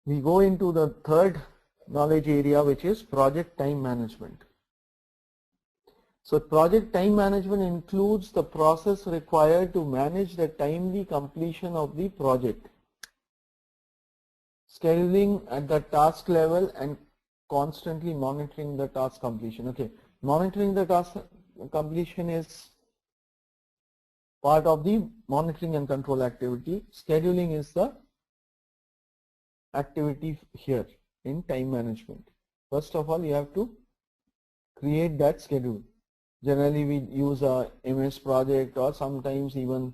We go into the third knowledge area, which is project time management. So project time management includes the process required to manage the timely completion of the project, scheduling at the task level and constantly monitoring the task completion. Okay, monitoring the task completion is part of the monitoring and control activity. Scheduling is the activity here in time management. First of all, you have to create that schedule. Generally, we use a MS Project, or sometimes even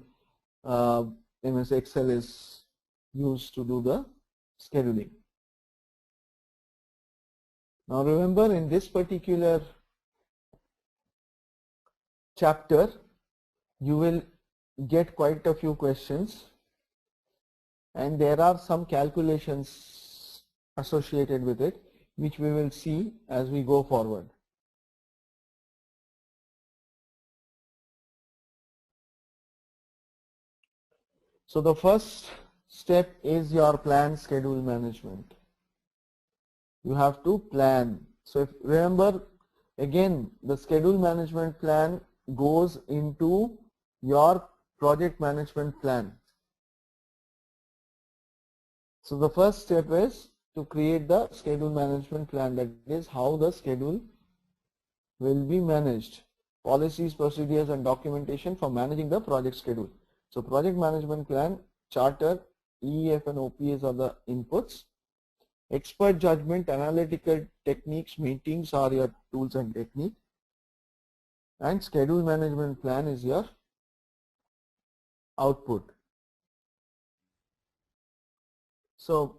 MS Excel is used to do the scheduling. Now remember, in this particular chapter, you will get quite a few questions, and there are some calculations associated with it, which we will see as we go forward. So the first step is your plan schedule management. You have to plan. So if remember, again, the schedule management plan goes into your project management plan. So the first step is to create the schedule management plan, that is how the schedule will be managed. Policies, procedures and documentation for managing the project schedule. So project management plan, charter, EEF and OPS are the inputs. Expert judgment, analytical techniques, meetings are your tools and technique. And schedule management plan is your output. So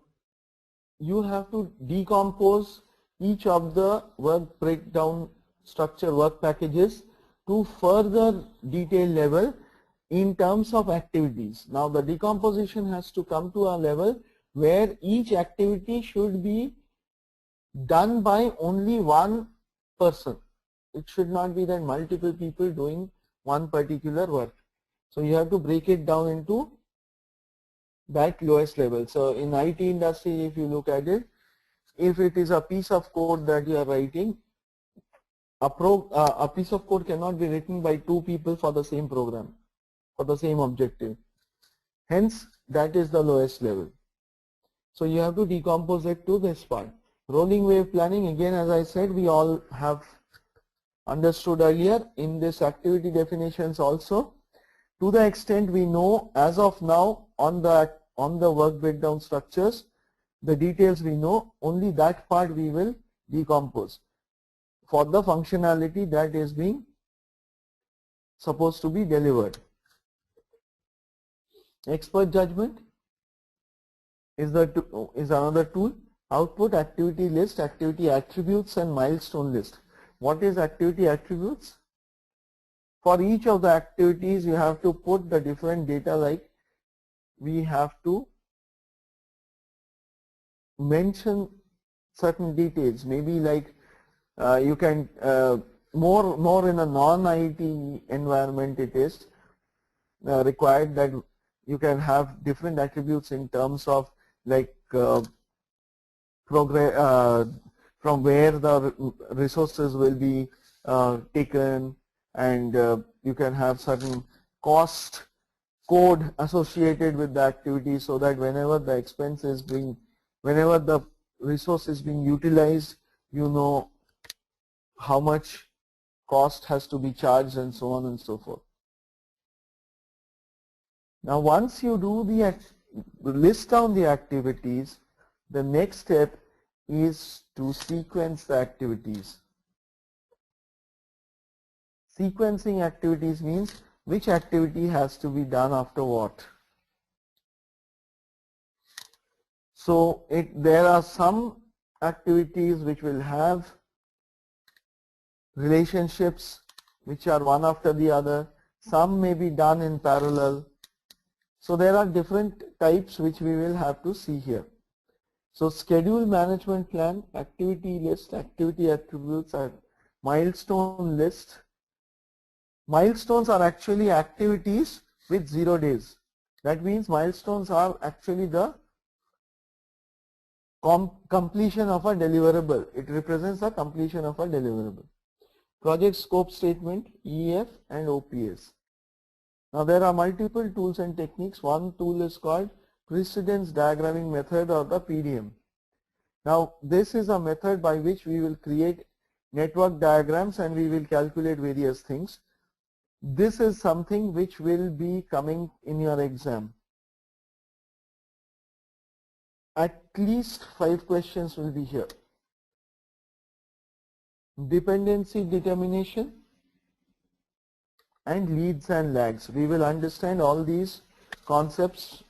you have to decompose each of the work breakdown structure work packages to further detail level in terms of activities. Now the decomposition has to come to a level where each activity should be done by only one person. It should not be that multiple people doing one particular work. So you have to break it down into that lowest level. So in IT industry, if you look at it, if it is a piece of code that you are writing, a piece of code cannot be written by two people for the same program, for the same objective. Hence, that is the lowest level. So you have to decompose it to this part. Rolling wave planning, again, as I said, we all have understood earlier in this activity definitions also. To the extent we know as of now on the work breakdown structures, the details we know, only that part we will decompose for the functionality that is being supposed to be delivered. Expert judgment is another tool. Output, activity list, activity attributes and milestone list. What is activity attributes? For each of the activities you have to put the different data, like we have to mention certain details, maybe like you can more in a non-IT environment it is required that you can have different attributes in terms of like progress, from where the resources will be taken, and you can have certain cost code associated with the activity, so that whenever the expense is whenever the resource is being utilized, you know how much cost has to be charged and so on and so forth. Now once you do the list down the activities, the next step is to sequence the activities. Sequencing activities means which activity has to be done after what. So there are some activities which will have relationships which are one after the other. Some may be done in parallel. So there are different types which we will have to see here. So schedule management plan, activity list, activity attributes, and milestone list. Milestones are actually activities with 0 days. That means milestones are actually the completion of a deliverable. It represents the completion of a deliverable. Project scope statement, EF and OPS. Now there are multiple tools and techniques. One tool is called precedence diagramming method, or the PDM. Now this is a method by which we will create network diagrams and we will calculate various things. This is something which will be coming in your exam. At least 5 questions will be here. Dependency determination and leads and lags. We will understand all these concepts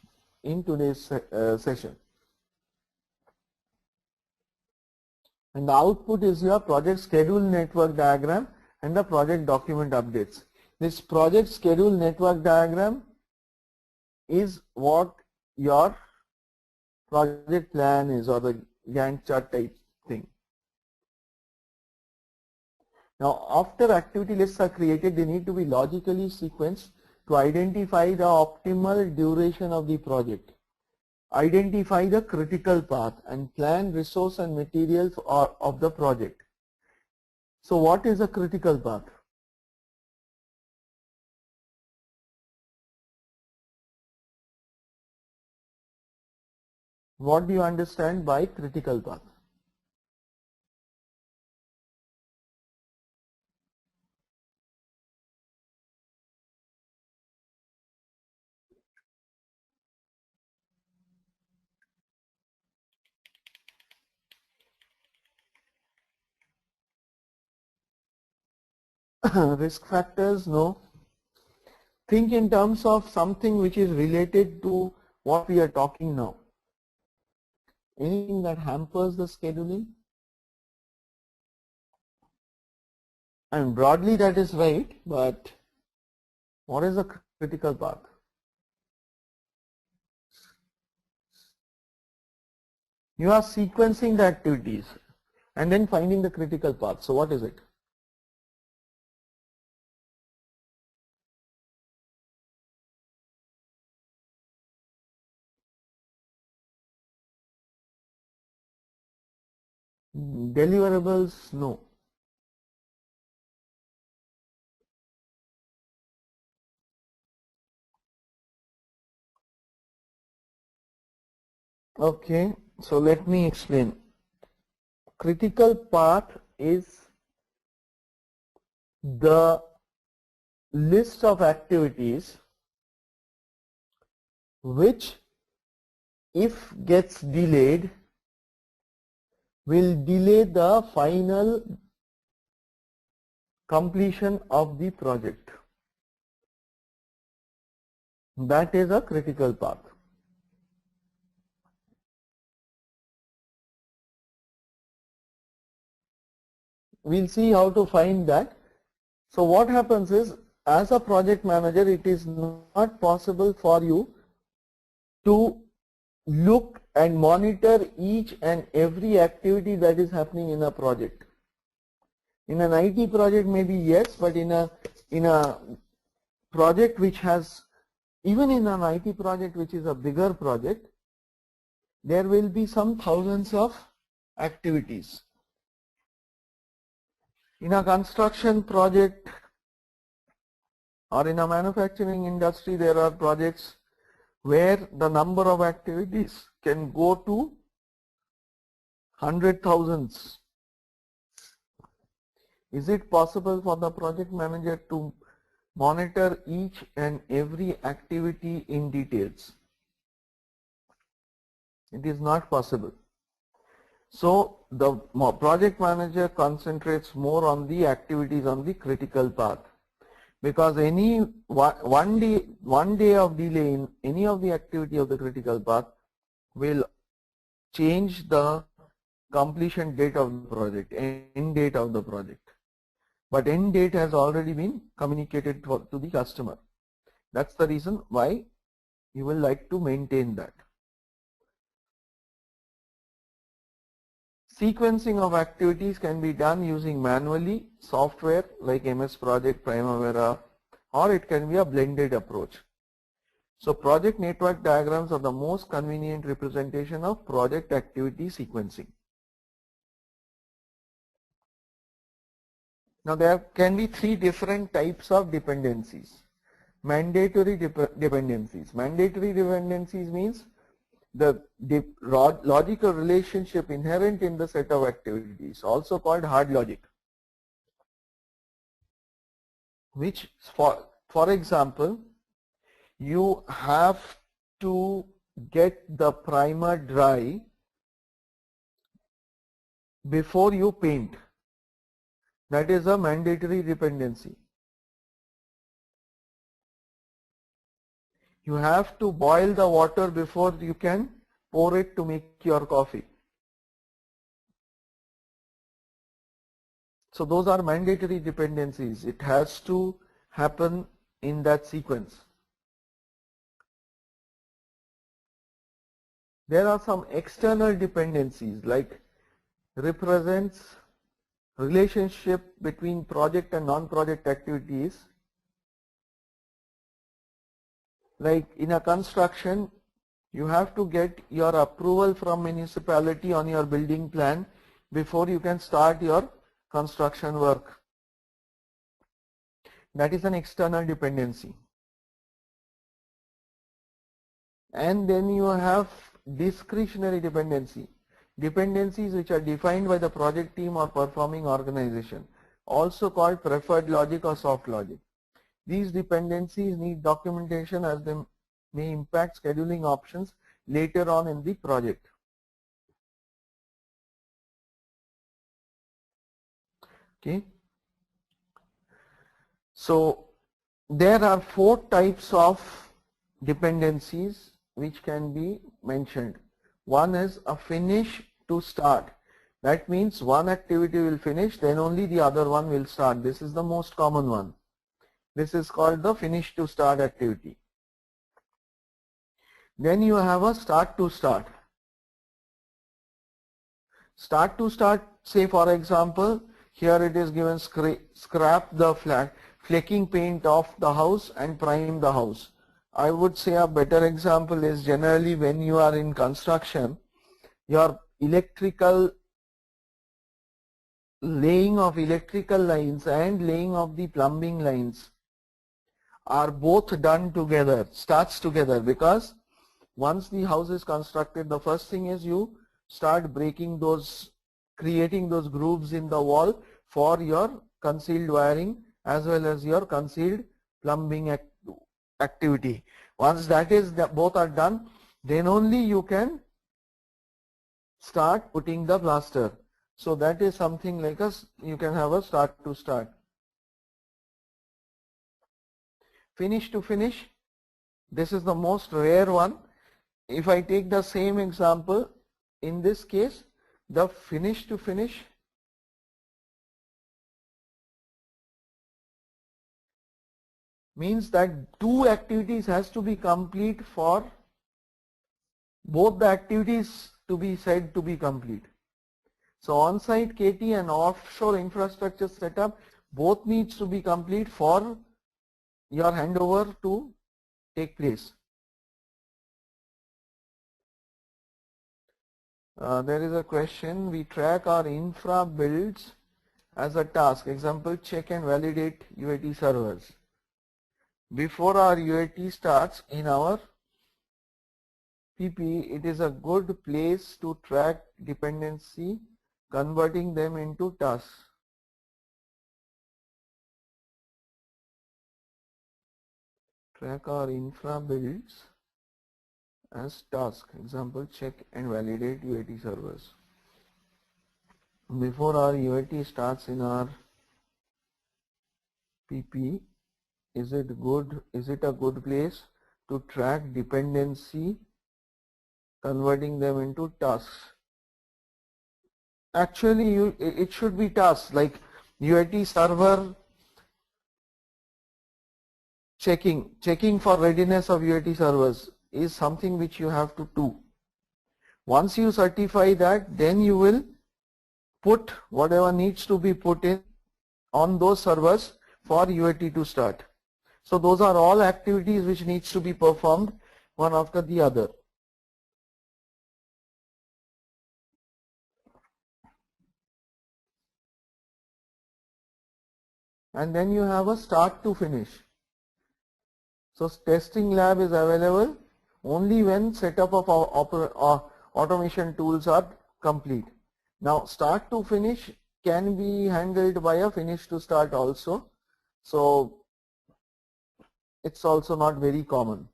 in today's session. And the output is your project schedule network diagram and the project document updates. This project schedule network diagram is what your project plan is, or the Gantt chart type thing. Now after activity lists are created, they need to be logically sequenced to identify the optimal duration of the project, identify the critical path, and plan resource and materials of the project. So what is a critical path? What do you understand by critical path? Risk factors, no. Think in terms of something which is related to what we are talking now. Anything that hampers the scheduling? And broadly that is right, but what is the critical path? You are sequencing the activities and then finding the critical path. So what is it? Deliverables, no. Okay, so let me explain. Critical path is the list of activities which, if gets delayed, will delay the final completion of the project. That is a critical path. We'll see how to find that. So what happens is, as a project manager, it is not possible for you to look and monitor each and every activity that is happening in a project. In an IT project maybe yes, but in a project which has, even in an IT project which is a bigger project, there will be some thousands of activities. In a construction project or in a manufacturing industry, there are projects where the number of activities can go to 100,000s. Is it possible for the project manager to monitor each and every activity in details? It is not possible. So the project manager concentrates more on the activities on the critical path, because any one day of delay in any of the activity of the critical path will change the completion date of the project, end date of the project. But end date has already been communicated to the customer. That's the reason why you will like to maintain that. Sequencing of activities can be done using manually software like MS Project, Primavera, or it can be a blended approach. So project network diagrams are the most convenient representation of project activity sequencing. Now there can be three different types of dependencies. Mandatory dependencies. Mandatory dependencies means the logical relationship inherent in the set of activities, also called hard logic, which for example, you have to get the primer dry before you paint. That is a mandatory dependency. You have to boil the water before you can pour it to make your coffee. So those are mandatory dependencies. It has to happen in that sequence. There are some external dependencies like represents relationship between project and non-project activities. Like in a construction, you have to get your approval from municipality on your building plan before you can start your construction work. That is an external dependency. And then you have discretionary dependency. Dependencies which are defined by the project team or performing organization, also called preferred logic or soft logic. These dependencies need documentation as they may impact scheduling options later on in the project. Okay. So there are 4 types of dependencies which can be mentioned. One is a finish to start. That means one activity will finish, then only the other one will start. This is the most common one. This is called the finish to start activity. Then you have a start to start. Start to start, say for example, here it is given scrap the flecking paint off the house and prime the house. I would say a better example is generally when you are in construction, your electrical laying of electrical lines and laying of the plumbing lines are both done together, starts together, because once the house is constructed, the first thing is you start breaking those, creating those grooves in the wall for your concealed wiring as well as your concealed plumbing activity. Once that is, both are done, then only you can start putting the plaster. So that is something like you can have a start to start. Finish to finish, this is the most rare one. If I take the same example, in this case, the finish to finish means that 2 activities has to be complete for both the activities to be said to be complete. So on-site KT and offshore infrastructure setup both needs to be complete for your handover to take place. There is a question, we track our infra builds as a task, example check and validate UAT servers. Before our UAT starts in our PP, it is a good place to track dependency, converting them into tasks. Track our infra builds as task, example check and validate UAT servers. Before our UAT starts in our PP, is it a good place to track dependency, converting them into tasks? Actually it should be tasks like UAT server checking for readiness of UAT servers is something which you have to do. Once you certify that, then you will put whatever needs to be put in on those servers for UAT to start. So those are all activities which needs to be performed one after the other. And then you have a start to finish. So testing lab is available only when setup of our automation tools are complete. Now start to finish can be handled by a finish to start also. So it's also not very common.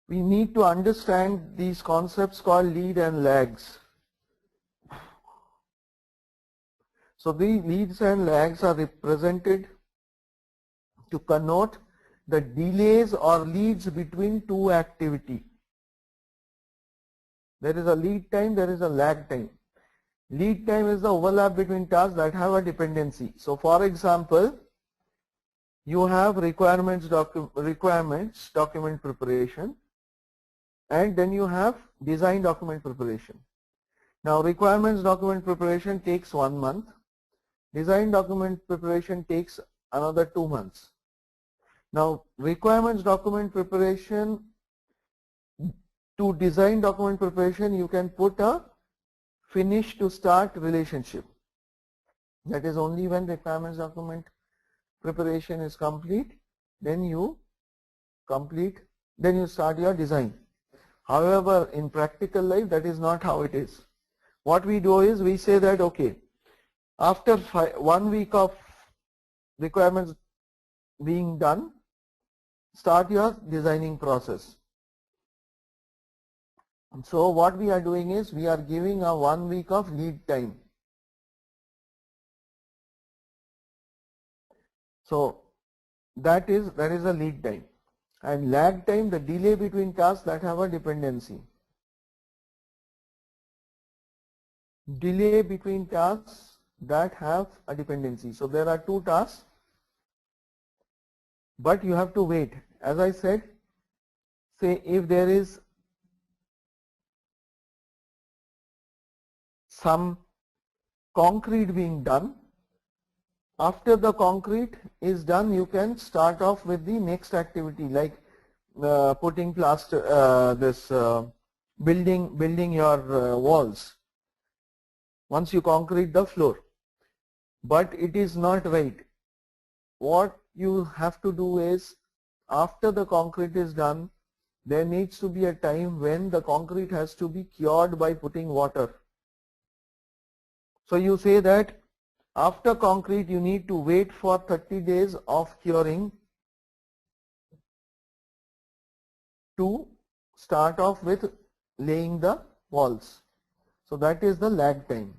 We need to understand these concepts called lead and lags. So the leads and lags are represented to connote the delays or leads between two activity. There is a lead time, there is a lag time. Lead time is the overlap between tasks that have a dependency. So for example, you have requirements document preparation, and then you have design document preparation. Now requirements document preparation takes 1 month. Design document preparation takes another 2 months. Now requirements document preparation to design document preparation, you can put a finish to start relationship. That is only when requirements document preparation is complete, then you start your design. However, in practical life, that is not how it is. What we do is we say that, okay, after 1 week of requirements being done, start your designing process. So what we are doing is we are giving a 1 week of lead time. So that is a lead time. And lag time, the delay between tasks that have a dependency. Delay between tasks that have a dependency. So there are 2 tasks, but you have to wait. As I said, say if there is some concrete being done, after the concrete is done, you can start off with the next activity, like putting plaster, building your walls. Once you concrete the floor, but it is not right. What you have to do is, after the concrete is done, there needs to be a time when the concrete has to be cured by putting water. So you say that after concrete you need to wait for 30 days of curing to start off with laying the walls. So that is the lag time,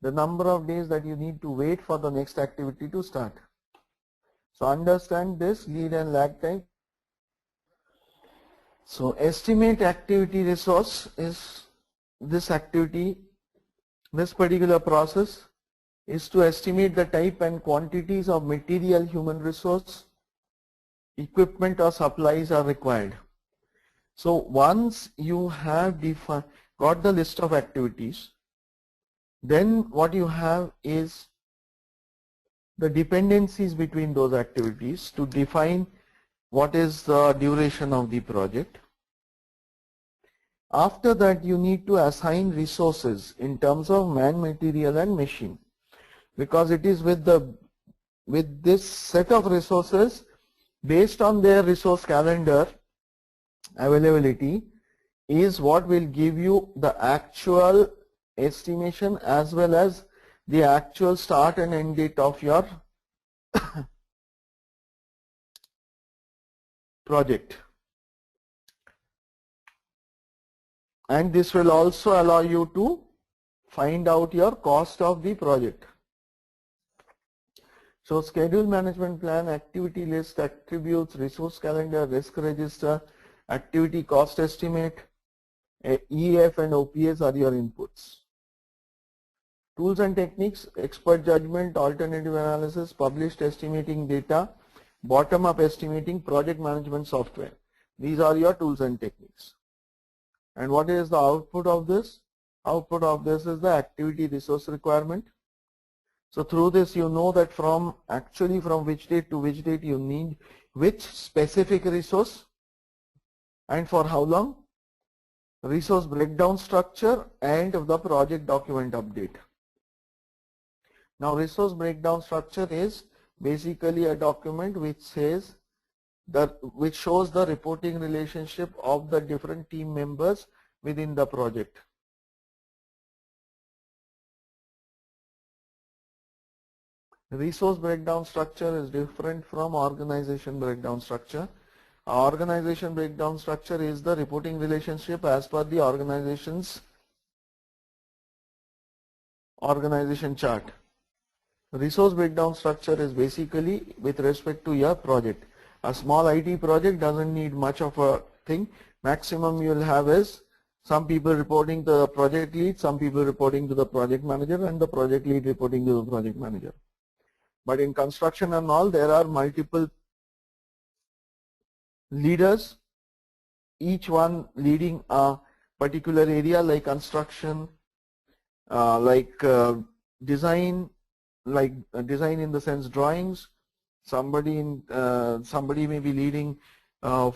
the number of days that you need to wait for the next activity to start. So understand this lead and lag time. So estimate activity resource is this activity, this particular process is to estimate the type and quantities of material, human resource, equipment or supplies are required. So once you have got the list of activities, then what you have is the dependencies between those activities to define what is the duration of the project. After that, you need to assign resources in terms of man, material and machine, because it is with this set of resources, based on their resource calendar availability, is what will give you the actual estimation as well as the actual start and end date of your project. And this will also allow you to find out your cost of the project. So schedule management plan, activity list, attributes, resource calendar, risk register, activity cost estimate, EF and OPS are your inputs. Tools and techniques, expert judgment, alternative analysis, published estimating data, bottom-up estimating, project management software. These are your tools and techniques. And what is the output of this? Output of this is the activity resource requirement. So through this you know that from which date to which date you need which specific resource and for how long, resource breakdown structure and the project document update. Now resource breakdown structure is basically a document which shows the reporting relationship of the different team members within the project. Resource breakdown structure is different from organization breakdown structure. Organization breakdown structure is the reporting relationship as per the organization's organization chart. Resource breakdown structure is basically with respect to your project. A small IT project doesn't need much of a thing. Maximum you'll have is some people reporting to the project lead, some people reporting to the project manager, and the project lead reporting to the project manager. But in construction and all, there are multiple leaders, each one leading a particular area like construction, design, design in the sense drawings. Somebody may be leading the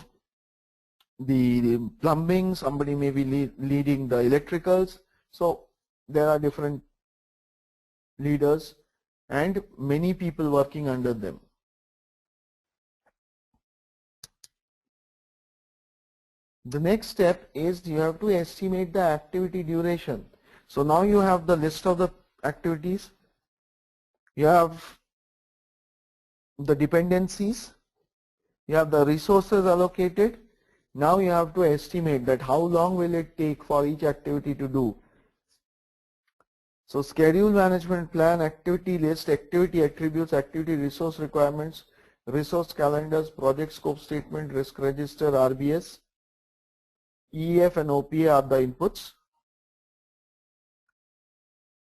plumbing, somebody may be leading the electricals. So there are different leaders and many people working under them. The next step is you have to estimate the activity duration. So now you have the list of the activities, you have the dependencies, you have the resources allocated. Now you have to estimate that how long will it take for each activity to do. So schedule management plan, activity list, activity attributes, activity resource requirements, resource calendars, project scope statement, risk register, RBS, EF and OPA are the inputs.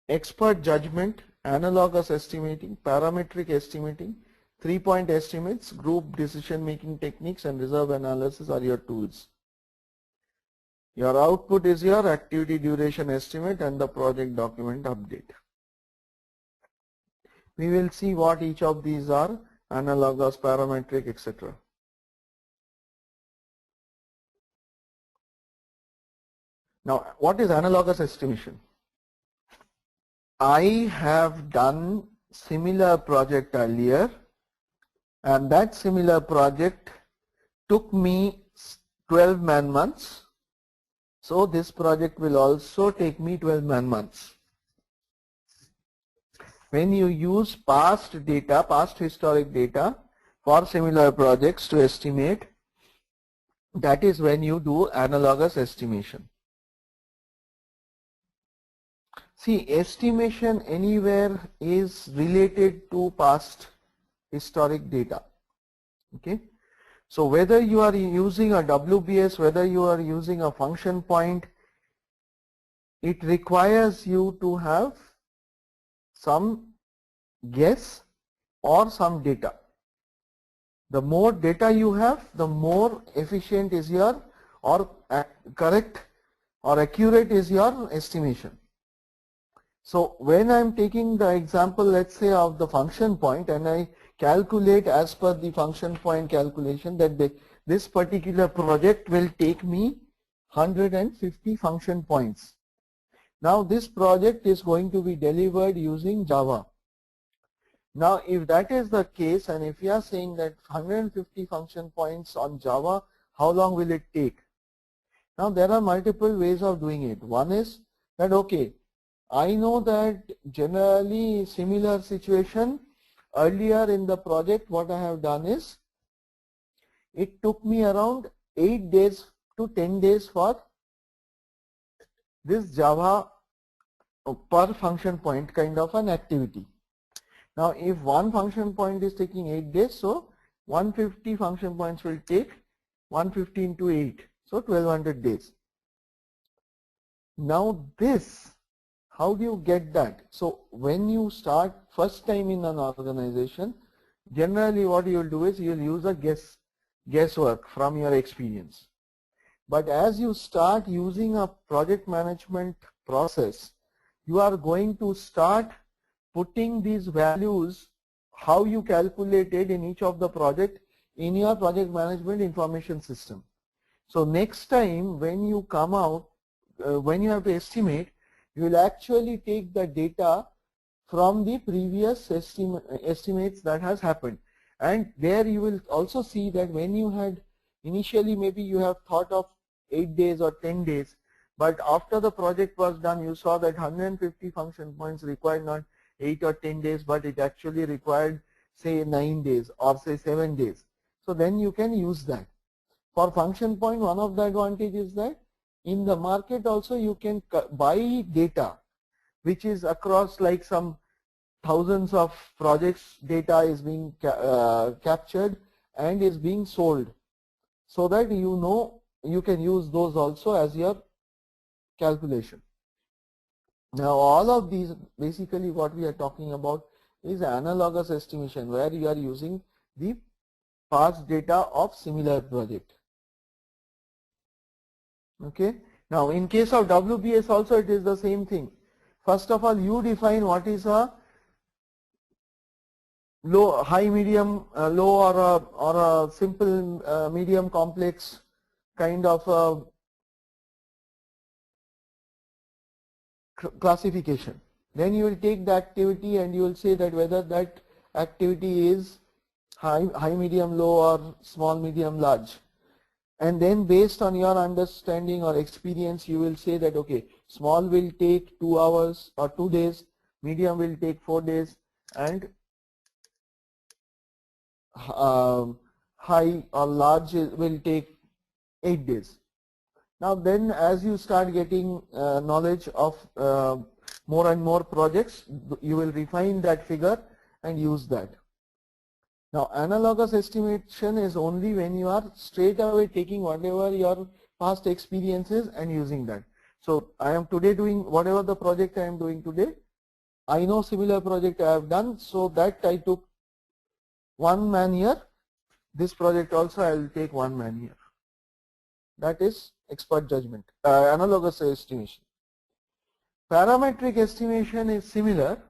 Expert judgment, analogous estimating, parametric estimating, 3-point estimates, group decision making techniques, and reserve analysis are your tools. Your output is your activity duration estimate and the project document update. We will see what each of these are: analogous, parametric, etc. Now, what is analogous estimation? I have done similar project earlier, and that similar project took me 12 man-months. So this project will also take me 12 man-months. When you use past data, past historic data for similar projects to estimate, that is when you do analogous estimation. See, estimation anywhere is related to past historic data. Okay. So whether you are using a WBS, whether you are using a function point, it requires you to have some guess or some data. The more data you have, the more efficient is your, or correct or accurate is your estimation. So when I am taking the example, let's say, of the function point, and I calculate as per the function point calculation that this particular project will take me 150 function points. Now this project is going to be delivered using Java. Now if that is the case, and if you are saying that 150 function points on Java, how long will it take? Now there are multiple ways of doing it. One is that, okay, I know that generally similar situation earlier in the project, what I have done is it took me around 8 days to 10 days for this Java per function point kind of an activity. Now if one function point is taking 8 days, so 150 function points will take 150 into 8, so 1200 days. Now this, how do you get that? So when you start first time in an organization, generally what you will do is you will use a guesswork from your experience. But as you start using a project management process, you are going to start putting these values, how you calculated in each of the project in your project management information system. So next time when you come out, when you have to estimate, you will actually take the data from the previous estimates that has happened, and there you will also see that when you had initially maybe you have thought of 8 days or 10 days, but after the project was done you saw that 150 function points required not 8 or 10 days, but it actually required say 9 days or say 7 days. So then you can use that. For function point, one of the advantage is that in the market also you can buy data which is across like some thousands of projects. Data is being captured and is being sold, so that you know you can use those also as your calculation. Now all of these, basically what we are talking about is analogous estimation, where you are using the past data of similar project. Okay. Now in case of WBS also it is the same thing. First of all, you define what is a low, high, medium, low, or a simple, medium, complex kind of classification. Then you will take the activity and you will say that whether that activity is high, medium, low, or small, medium, large. And then based on your understanding or experience you will say that okay, small will take 2 hours or 2 days, medium will take 4 days, and high or large will take 8 days. Now then as you start getting knowledge of more and more projects, you will refine that figure and use that. Now analogous estimation is only when you are straight away taking whatever your past experiences and using that. So I am today doing whatever the project I am doing today, I know similar project I have done, so that I took 1 man year. This project also I will take 1 man year. That is expert judgment, analogous estimation. Parametric estimation is similar,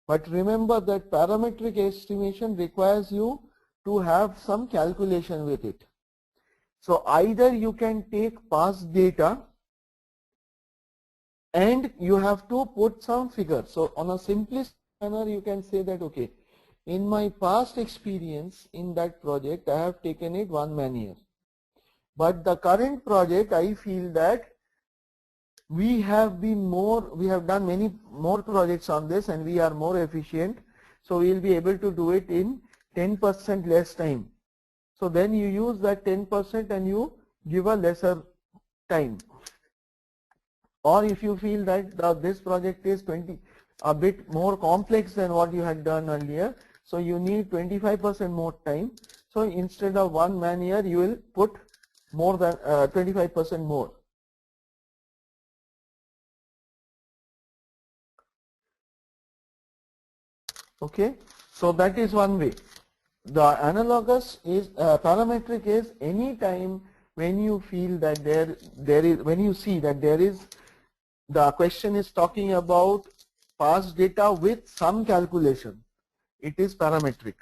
but remember that parametric estimation requires you to have some calculation with it. So either you can take past data and you have to put some figure. So on a simplest manner you can say that okay, in my past experience in that project I have taken it 1 man year. But the current project I feel that we have done many more projects on this and we are more efficient, so we will be able to do it in 10% less time. So then you use that 10% and you give a lesser time. Or if you feel that this project is a bit more complex than what you had done earlier, so you need 25% more time. So instead of 1 man year you will put more than 25% more. Okay, so that is one way. The analogous is parametric is any time when you feel that there is, when you see that there is, the question is talking about past data with some calculation, it is parametric.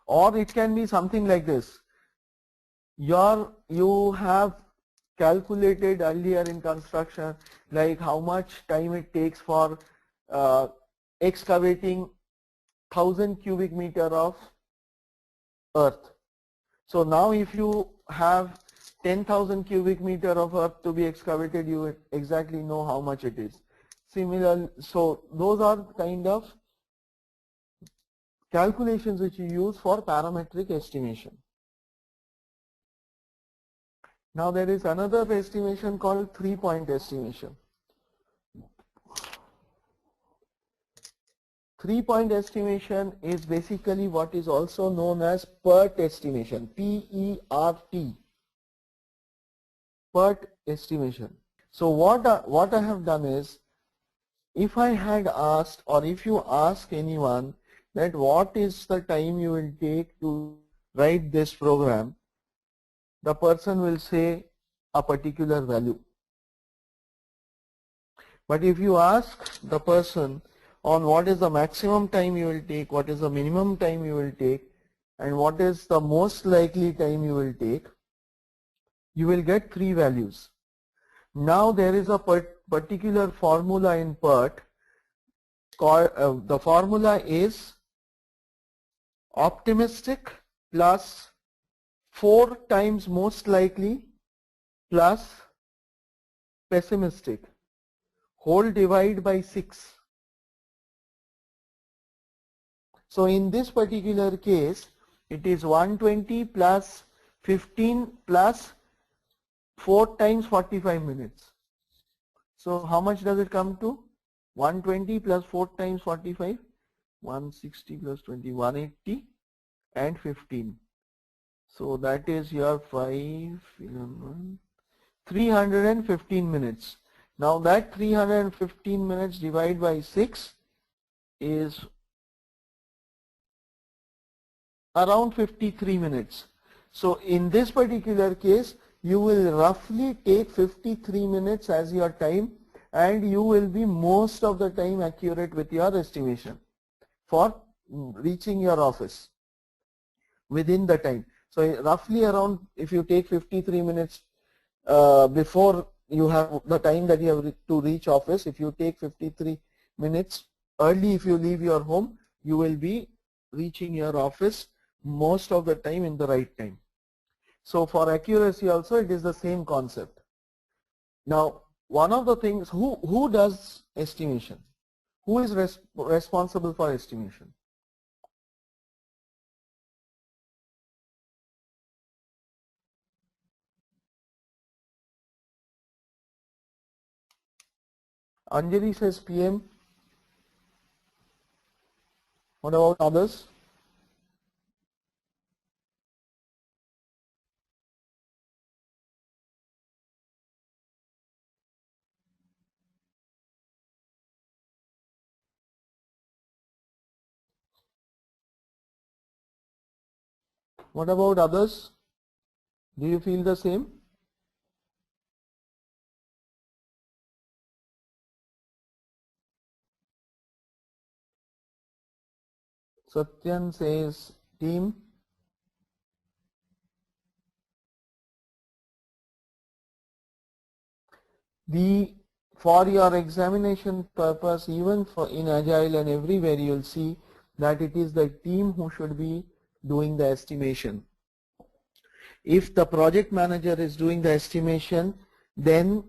Or it can be something like this. You have calculated earlier in construction like how much time it takes for excavating 1000 cubic meter of earth. So now if you have 10,000 cubic meter of earth to be excavated, you exactly know how much it is. Similar, so those are kind of calculations which you use for parametric estimation. Now there is another estimation called 3-point estimation. 3-point estimation is basically what is also known as PERT estimation, P-E-R-T, PERT estimation. So what I have done is, if I had asked, or if you ask anyone that what is the time you will take to write this program, the person will say a particular value. But if you ask the person on what is the maximum time you will take, what is the minimum time you will take, and what is the most likely time you will take, you will get three values. Now there is a particular formula in PERT called, the formula is optimistic plus 4 times most likely plus pessimistic whole divide by 6. So in this particular case, it is 120 plus 15 plus 4 times 45 minutes. So how much does it come to? 120 plus 4 times 45, 160 plus 20, 180 and 15. So that is your 315 minutes. Now that 315 minutes divided by 6 is around 53 minutes. So in this particular case, you will roughly take 53 minutes as your time, and you will be most of the time accurate with your estimation for reaching your office within the time. So roughly around, if you take 53 minutes before you have the time that you have to reach office, if you take 53 minutes early, if you leave your home, you will be reaching your office most of the time in the right time. So for accuracy also it is the same concept. Now one of the things, who does estimation? Who is responsible for estimation? Anjali says PM. What about others? What about others? Do you feel the same? Satyan says team. For your examination purpose, even for in Agile and everywhere, you will see that it is the team who should be doing the estimation. If the project manager is doing the estimation, then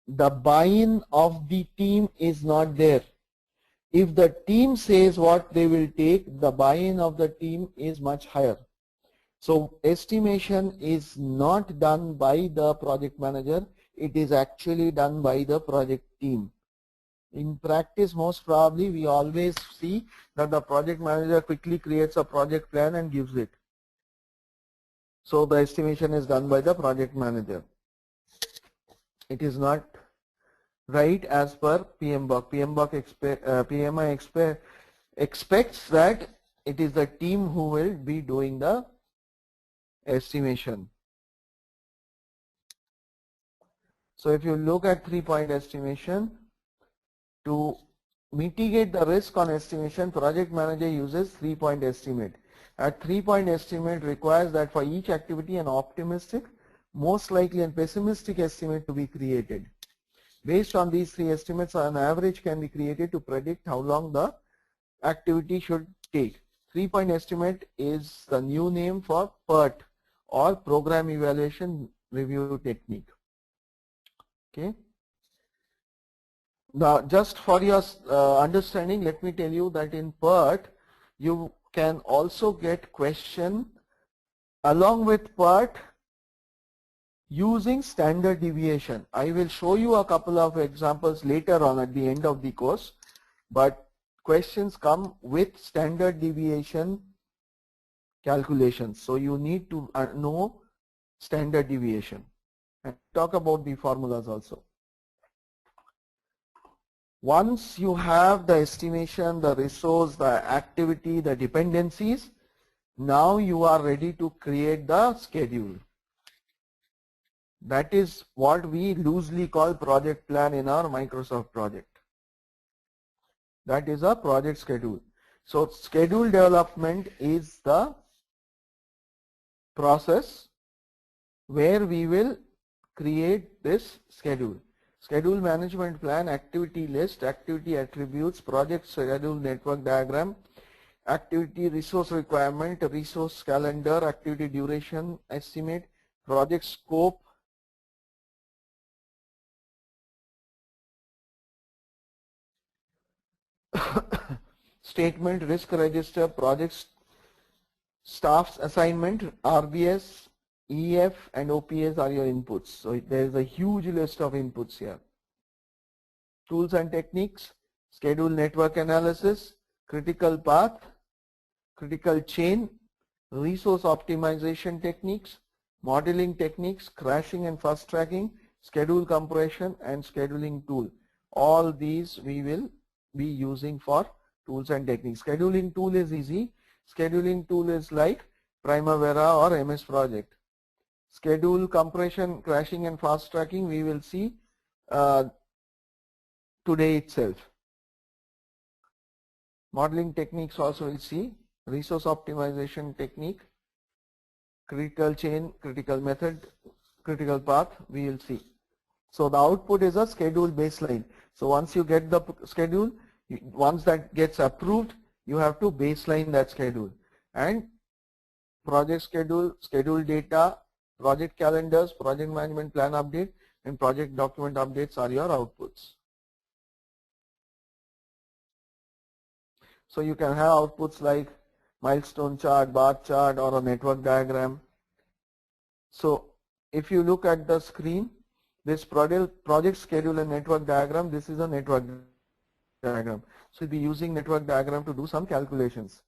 the buy-in of the team is not there. If the team says what they will take, the buy-in of the team is much higher. So estimation is not done by the project manager, it is actually done by the project team. In practice, most probably we always see that the project manager quickly creates a project plan and gives it. So the estimation is done by the project manager. It is not right as per PMBOK. PMI expects that it is the team who will be doing the estimation. So if you look at 3-point estimation, to mitigate the risk on estimation, project manager uses 3-point estimate. A 3-point estimate requires that for each activity an optimistic, most likely and pessimistic estimate to be created. Based on these 3 estimates, an average can be created to predict how long the activity should take. 3-point estimate is the new name for PERT, or Program Evaluation Review Technique. Okay. Now, just for your understanding, let me tell you that in PERT, you can also get question along with PERT using standard deviation. I will show you a couple of examples later on at the end of the course, but questions come with standard deviation calculations. So you need to know standard deviation and talk about the formulas also. Once you have the estimation, the resource, the activity, the dependencies, now you are ready to create the schedule. That is what we loosely call project plan in our Microsoft project. That is a project schedule. So schedule development is the process where we will create this schedule. Schedule management plan, activity list, activity attributes, project schedule network diagram, activity resource requirement, resource calendar, activity duration estimate, project scope, statement, risk register, project staff's assignment, RBS, EF and OPS are your inputs. So there is a huge list of inputs here. Tools and techniques, schedule network analysis, critical path, critical chain, resource optimization techniques, modeling techniques, crashing and fast tracking, schedule compression and scheduling tool. All these we will be using for tools and techniques. Scheduling tool is easy. Scheduling tool is like Primavera or MS Project. Schedule compression, crashing and fast tracking we will see today itself. Modeling techniques also we'll see. Resource optimization technique, critical chain, critical method, critical path we will see. So the output is a schedule baseline. So once you get the schedule, once that gets approved, you have to baseline that schedule. And project schedule, schedule data, project calendars, project management plan update and project document updates are your outputs. So you can have outputs like milestone chart, bar chart or a network diagram. So if you look at the screen, this project schedule and network diagram, this is a network diagram. So we'll be using network diagram to do some calculations.